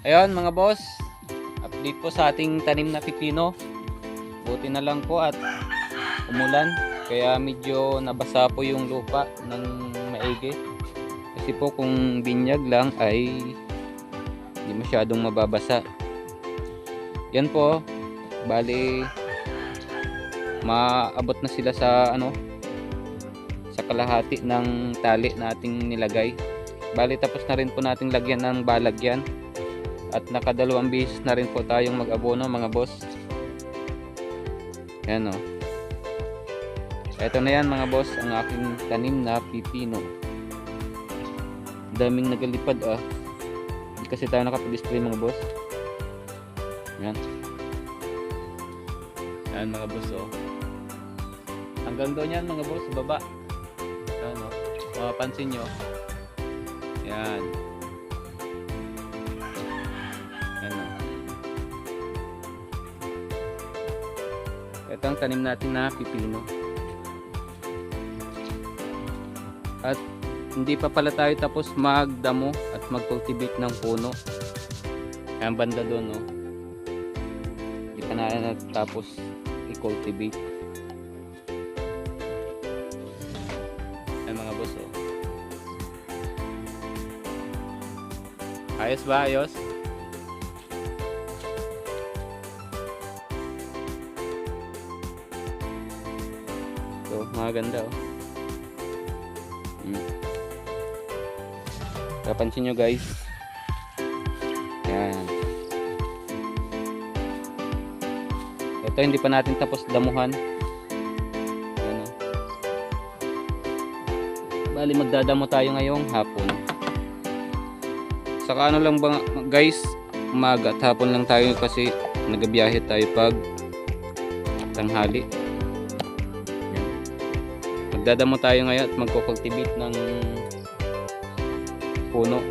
Ayun mga boss, update po sa ating tanim na pipino. Buti na lang po at umulan, kaya medyo nabasa po yung lupa ng maigi. Kasi po kung binyag lang ay hindi masyadong mababasa. Yan po, bali maabot na sila sa sa kalahati ng tali na ating nilagay. Bali tapos na rin po nating lagyan ng balag yan. At nakadalawang beses na rin po tayong mag-abono mga boss. Yan o. Ito na yan mga boss, ang aking tanim na pipino. Daming nagalipad ah. Hindi kasi tayo nakapag-display mga boss. Yan. Yan mga boss oh. Hanggang doon yan mga boss, sa baba. Yan o. Mapapansin nyo. Yan. Ito ang tanim natin na pipino. At hindi pa pala tayo tapos magdamo at mag-cultivate ng puno. Ayan banda doon no. Hindi pa na tapos i-cultivate. Ayan mga boss oh. Ayos ba? Ayos? So, maganda oh. Napansin nyo guys. Yan. Ito hindi pa natin tapos damuhan. Yan oh. Bali magdadamo tayo ngayong hapon. Saka ano lang ba guys, umaga at hapon lang tayo kasi nagabiyahe tayo pag tanghali. Magdadamo tayo ngayon at magko-cultivate ng puno.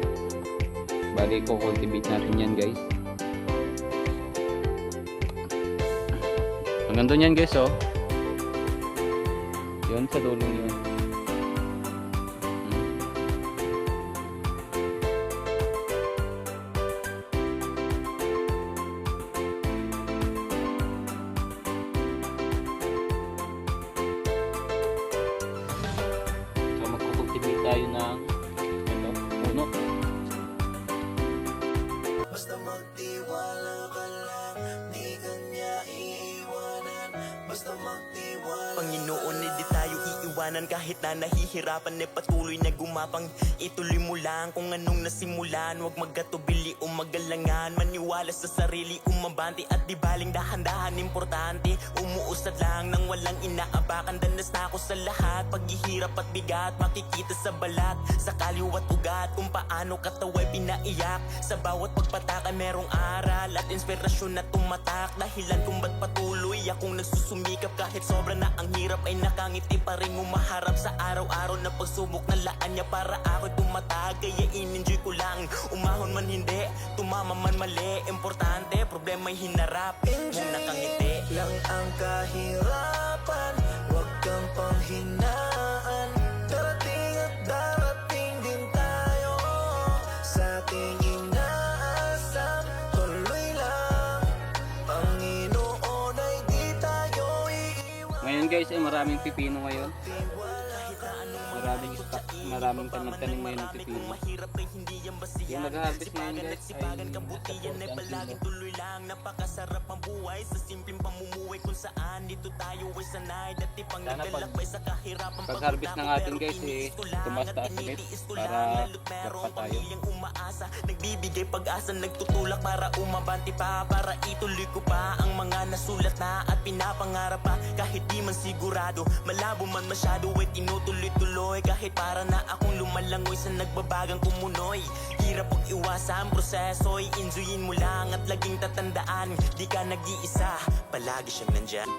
Bali ko-cultivate natin yan guys. Hanggang doon yan guys oh. Yun sa dulong yun. So magko-cultivate tayo ng puno. Basta magtiwala ka lang, di kanya iiwanan. Basta magtiwala. Panginoon, hindi tayo iiwanan kahit na nahihirapan, patuloy na gumapang. Ituloy mo lang kung anong nasimulan. Huwag magkatubili o magalangan. Maniwala sa sarili, umabante at di baling dahan-dahan. Importante, umuusad lang nang walang inaabakan. Danas na ako sa lahat, paghihirap at bigat. Makikita sa balat, sa kaliwat ugat, kung paano kataway pinaiyak. Sa bawat pagpatakan merong aral at inspirasyon na tumatak. Dahilan kung ba't patuloy akong nagsusumikap. Kahit sobra na ang hirap ay nakangiti pa rin umaharap sa araw-araw na pagsubok ng laan niya para ako'y tumatag. Kaya in-enjoy ko lang, umahon man hindi, tumama man mali. Importante, problema'y hinarap, kung nakangiti lang ang kahirapan, huwag kang panghinaan. Darating at darating din tayo sa ating inaasam. Tuloy lang, Panginoon ay di tayo iiwan. Ngayon guys ay maraming pipino ngayon. Maraming tanim ngayon ng pipino. Yung nag-harvest ngayon guys ay Palagi tuloy lang, napakasarap ang buhay sa simpleng pamumuhay kung saan dito tayo ay sanay. Dati pang naglalakbay sa kahirapan. pag-harvest ng atin guys tumas-taas ulit para dapat tayo. Umaasa, nagbibigay pag-asa, nagtutulak para umabante pa, para ituloy ko pa ang mga nasulat na at pinapangarap pa. Kahit di man sigurado, malabo man masyado ay tinutuloy-tuloy. Kahit para na akong lumalangoy sa nagbabagang kumunoy. Hirap pag iwasan proseso, i-enjoyin mo lang at laging tatandaan, di ka nag-iisa, palagi siyang nandyan.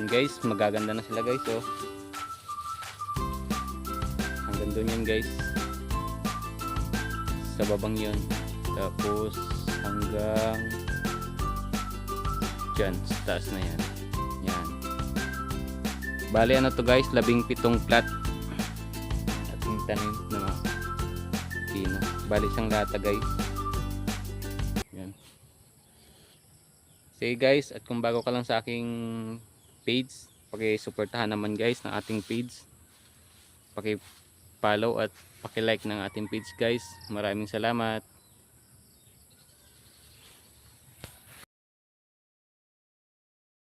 Yun guys, magaganda na sila guys, oh. Hanggang doon yan guys. Sa babang yun. Tapos hanggang dyan, sa taas na yan. Yan. Bali ano to guys, 17 plat. Ating tanim na mga pino. Bali siyang lata guys. Yan. Sige guys, at kung bago ka lang sa aking page, paki-suportahan naman guys ng ating page. Paki-follow at paki-like ng ating page guys. Maraming salamat.